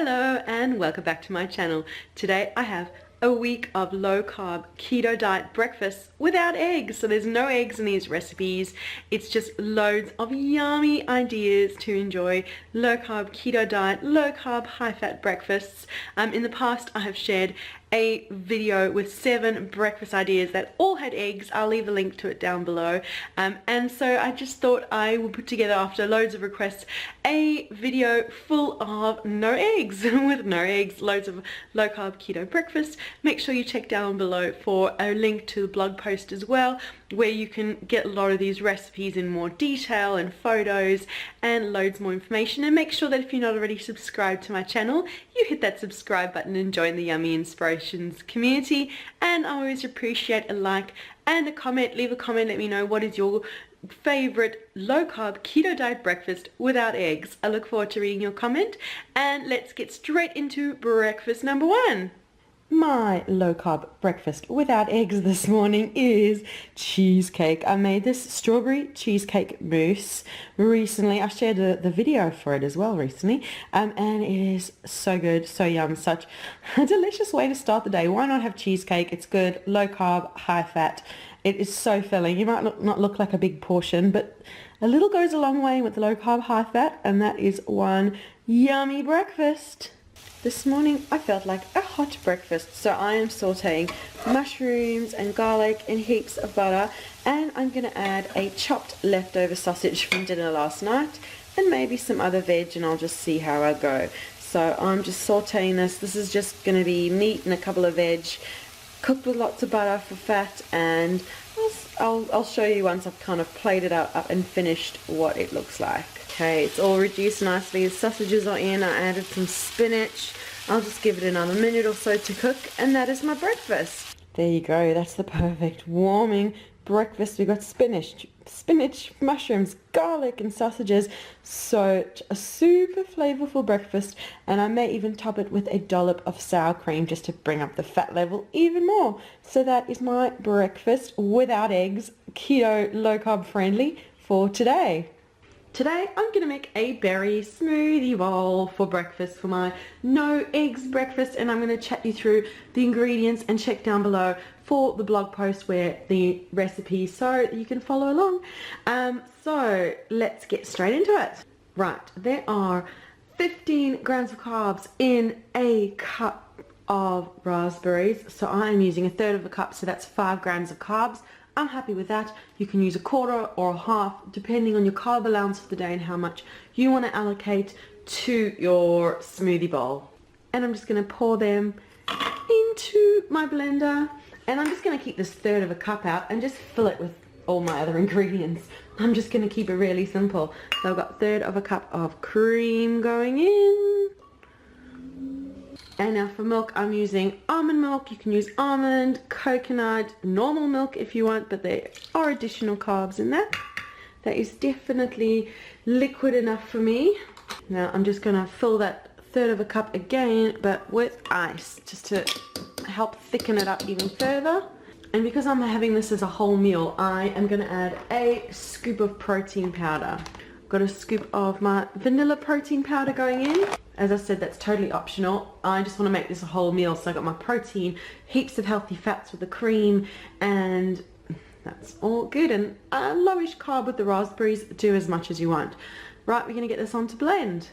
Hello and welcome back to my channel. Today I have a week of low-carb keto diet breakfasts without eggs. So there's no eggs in these recipes. It's just loads of yummy ideas to enjoy low-carb keto diet, low-carb high-fat breakfasts. In the past I have shared a video with 7 breakfast ideas that all had eggs. I'll leave a link to it down below. And so I just thought I would put together, after loads of requests, a video full of no eggs, with no eggs, loads of low-carb keto breakfast. Make sure you check down below for a link to the blog post as well, where you can get a lot of these recipes in more detail and photos and loads more information. And make sure that if you're not already subscribed to my channel, you hit that subscribe button and join the Yummy Inspirations community. And I always appreciate a like and a comment. Leave a comment, let me know what is your favorite low-carb keto diet breakfast without eggs. I look forward to reading your comment, and let's get straight into breakfast number 1. My low-carb breakfast without eggs this morning is cheesecake. I made this strawberry cheesecake mousse recently. I shared the video for it as well recently, and it is so good, so yum, such a delicious way to start the day. Why not have cheesecake? It's good, low-carb, high-fat. It is so filling. You might not look like a big portion, but a little goes a long way with low-carb, high-fat, and that is one yummy breakfast. This morning I felt like a hot breakfast, so I am sauteing mushrooms and garlic and heaps of butter, and I'm going to add a chopped leftover sausage from dinner last night and maybe some other veg, and I'll just see how I go. So I'm just sauteing this. This is just going to be meat and a couple of veg, cooked with lots of butter for fat, and I'll show you once I've kind of plated it up and finished what it looks like. Okay, it's all reduced nicely. The sausages are in. I added some spinach. I'll just give it another minute or so to cook, and that is my breakfast. There you go. That's the perfect warming breakfast. We've got spinach, mushrooms, garlic and sausages. So a super flavorful breakfast, and I may even top it with a dollop of sour cream just to bring up the fat level even more. So that is my breakfast without eggs, keto, low carb friendly for today. Today I'm going to make a berry smoothie bowl for breakfast, for my no eggs breakfast, and I'm going to chat you through the ingredients and check down below for the blog post where the recipe, so you can follow along. So let's get straight into it. Right, there are 15 grams of carbs in a cup of raspberries, so I am using 1/3 of a cup, so that's 5 grams of carbs. I'm happy with that. You can use 1/4 or 1/2 depending on your carb allowance for the day and how much you want to allocate to your smoothie bowl. And I'm just going to pour them into my blender, and I'm just going to keep this 1/3 of a cup out and just fill it with all my other ingredients. I'm just going to keep it really simple. So I've got 1/3 of a cup of cream going in. And now for milk, I'm using almond milk. You can use almond, coconut, normal milk if you want, but there are additional carbs in that. That is definitely liquid enough for me. Now I'm just going to fill that 1/3 of a cup again, but with ice, just to help thicken it up even further. And because I'm having this as a whole meal, I am going to add a scoop of protein powder. Got a scoop of my vanilla protein powder going in. As I said, that's totally optional. I just want to make this a whole meal, so I got my protein, heaps of healthy fats with the cream, and that's all good. And a lowish carb with the raspberries. Do as much as you want. Right, we're going to get this on to blend.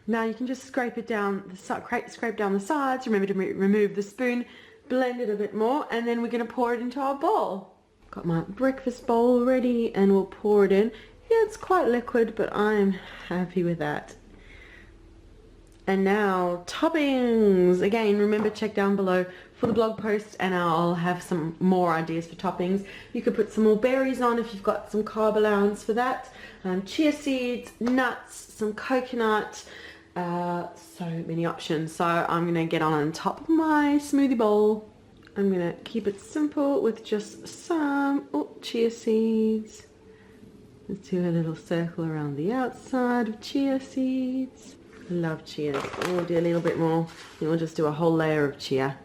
Now you can just scrape it down, scrape down the sides. Remember to remove the spoon, blend it a bit more, and then we're going to pour it into our bowl. Got my breakfast bowl ready, and we'll pour it in. Yeah, it's quite liquid, but I'm happy with that. And now toppings. Again, remember, check down below for the blog post, and I'll have some more ideas for toppings. You could put some more berries on if you've got some carb allowance for that. Chia seeds, nuts, some coconut, so many options. So I'm going to get on top of my smoothie bowl. I'm going to keep it simple with just some chia seeds. Let's do a little circle around the outside of chia seeds. I love chia. We'll do a little bit more. Then we'll just do a whole layer of chia.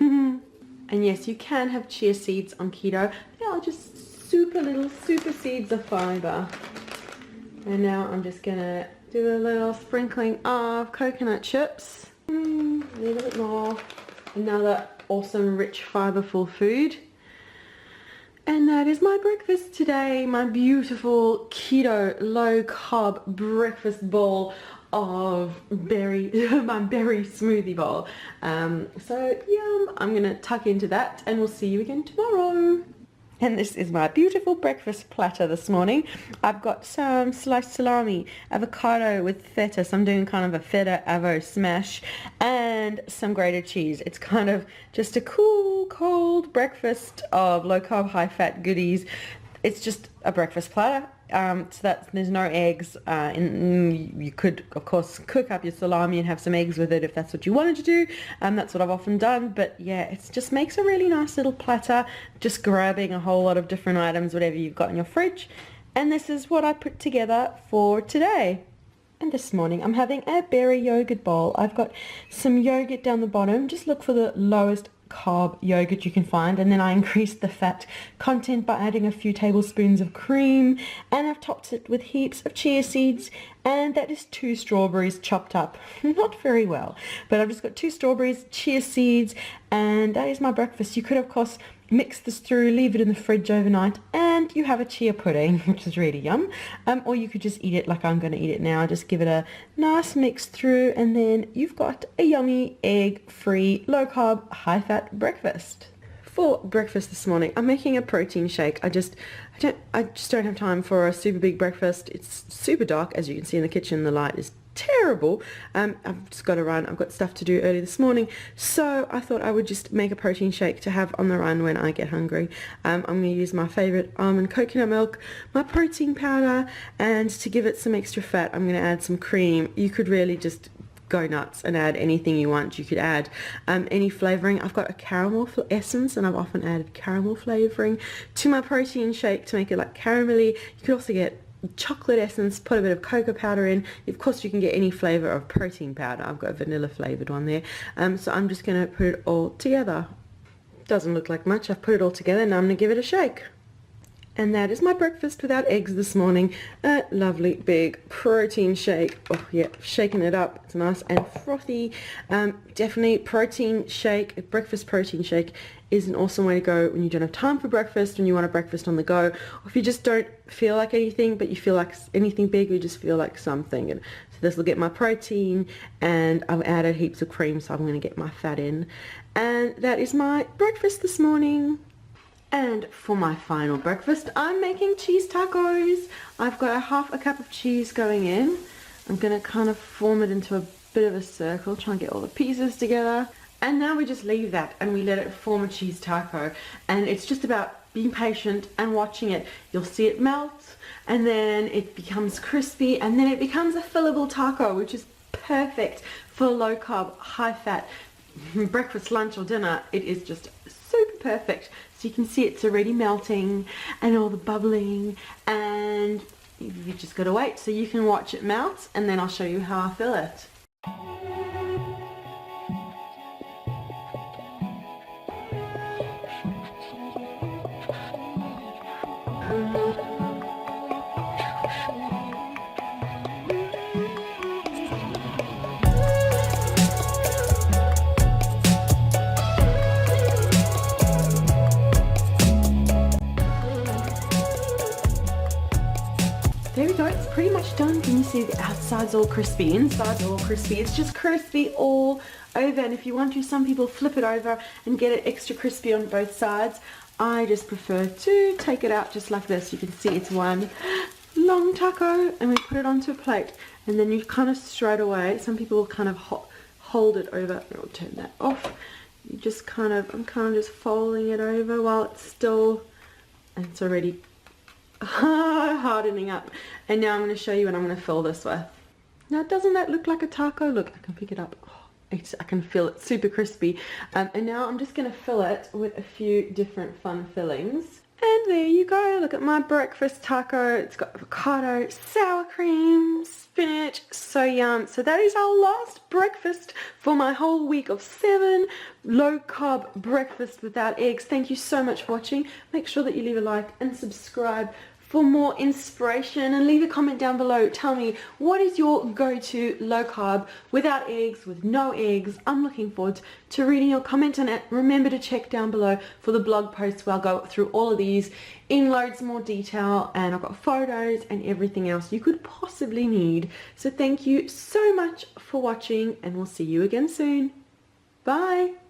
And yes, you can have chia seeds on keto. They are just super little super seeds of fiber. And now I'm just gonna do a little sprinkling of coconut chips. A little bit more. Another awesome, rich, fiberful food. And that is my breakfast today. My beautiful keto, low-carb breakfast bowl of my berry smoothie bowl. So yum, I'm gonna tuck into that and we'll see you again tomorrow. And this is my beautiful breakfast platter this morning. I've got some sliced salami, avocado with feta, so I'm doing kind of a feta avo smash, and some grated cheese. It's kind of just a cool, cold breakfast of low-carb, high-fat goodies. It's just a breakfast platter. So that there's no eggs, and you could of course cook up your salami and have some eggs with it if that's what you wanted to do. That's what I've often done, but yeah, it just makes a really nice little platter, just grabbing a whole lot of different items, whatever you've got in your fridge. And this is what I put together for today. And this morning I'm having a berry yogurt bowl. I've got some yogurt down the bottom. Just look for the lowest carb yogurt you can find, and then I increased the fat content by adding a few tablespoons of cream, and I've topped it with heaps of chia seeds, and that is 2 strawberries chopped up not very well, but I've just got 2 strawberries, chia seeds, and that is my breakfast. You could of course mix this through, leave it in the fridge overnight, and you have a chia pudding, which is really yum. Or you could just eat it like I'm going to eat it now. Just give it a nice mix through, and then you've got a yummy egg-free, low-carb, high-fat breakfast. For breakfast this morning, I'm making a protein shake. I just don't have time for a super big breakfast. It's super dark, as you can see in the kitchen. The light is terrible. I've just got to run. I've got stuff to do early this morning, so I thought I would just make a protein shake to have on the run when I get hungry. I'm going to use my favorite almond coconut milk, my protein powder, and to give it some extra fat I'm going to add some cream. You could really just go nuts and add anything you want. You could add any flavoring. I've got a caramel essence, and I've often added caramel flavoring to my protein shake to make it like caramelly. You could also get chocolate essence, put a bit of cocoa powder in. Of course you can get any flavor of protein powder. I've got a vanilla flavored one there. So I'm just going to put it all together. Doesn't look like much. I've put it all together. Now I'm going to give it a shake. And that is my breakfast without eggs this morning. A lovely big protein shake. Oh yeah, shaking it up. It's nice and frothy. Definitely protein shake, breakfast protein shake is an awesome way to go when you don't have time for breakfast, when you want a breakfast on the go, or if you just don't feel like anything, but you feel like anything big, you just feel like something. And so this will get my protein, and I've added heaps of cream, so I'm going to get my fat in. And that is my breakfast this morning. And for my final breakfast, I'm making cheese tacos. I've got a half a cup of cheese going in. I'm going to kind of form it into a bit of a circle, try and get all the pieces together. And now we just leave that and we let it form a cheese taco. And it's just about being patient and watching it. You'll see it melt, and then it becomes crispy, and then it becomes a fillable taco, which is perfect for low carb, high fat breakfast, lunch or dinner. It is just super perfect. So you can see it's already melting and all the bubbling, and you've just got to wait. So you can watch it melt, and then I'll show you how I fill it. There we go, it's pretty much done. Can you see the outside's all crispy, inside's all crispy? It's just crispy all over, and if you want to, some people flip it over and get it extra crispy on both sides. I just prefer to take it out just like this. You can see it's one long taco, and we put it onto a plate, and then you kind of straight away, some people will kind of hold it over. I'll turn that off. You just kind of, I'm kind of just folding it over while it's still, and it's already hardening up. And now I'm going to show you what I'm going to fill this with. Now doesn't that look like a taco? Look, I can pick it up. I can feel it super crispy. And now I'm just going to fill it with a few different fun fillings. And there you go. Look at my breakfast taco. It's got avocado, sour cream, spinach, so yum. So that is our last breakfast for my whole week of 7 low carb breakfast without eggs. Thank you so much for watching. Make sure that you leave a like and subscribe for more inspiration, and leave a comment down below. Tell me, what is your go-to low carb without eggs, with no eggs? I'm looking forward to reading your comment, and remember to check down below for the blog post where I'll go through all of these in loads more detail, and I've got photos and everything else you could possibly need. So thank you so much for watching, and we'll see you again soon. Bye.